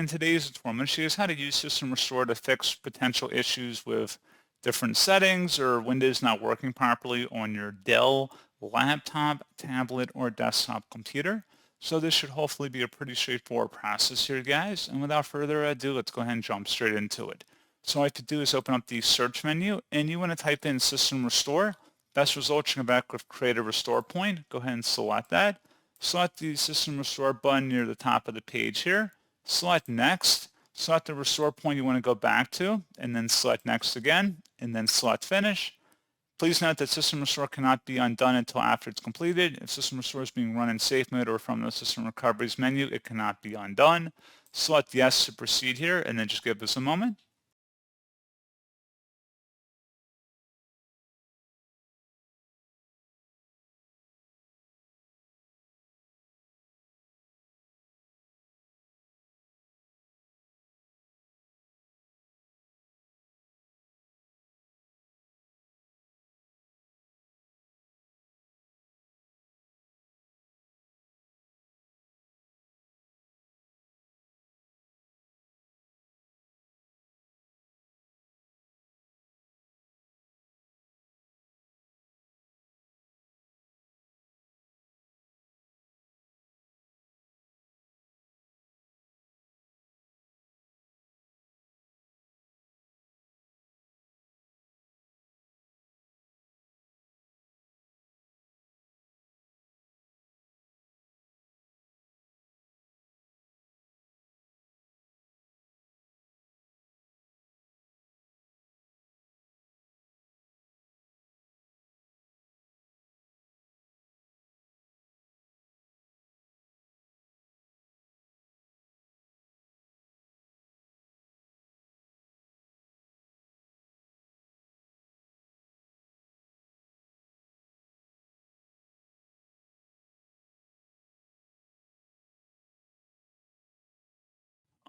In today's tutorial, I'm going to show you guys how to use System Restore to fix potential issues with different settings or Windows not working properly on your Dell laptop, tablet, or desktop computer. So this should hopefully be a pretty straightforward process here, guys. And without further ado, let's go ahead and jump straight into it. So all I have to do is open up the search menu, and you want to type in System Restore. Best result should come back with Create a Restore Point. Go ahead and select that. Select the System Restore button near the top of the page here. Select Next, select the restore point you want to go back to, and then select Next again, and then select Finish. Please note that System Restore cannot be undone until after it's completed. If System Restore is being run in safe mode or from the System Recoveries menu, it cannot be undone. Select Yes to proceed here, and then just give this a moment.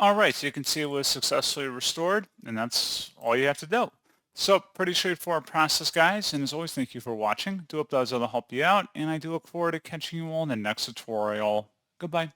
All right, so you can see it was successfully restored, and that's all you have to do. So pretty straightforward process, guys, and as always, thank you for watching. Do hope that was able to help you out, and I do look forward to catching you all in the next tutorial. Goodbye.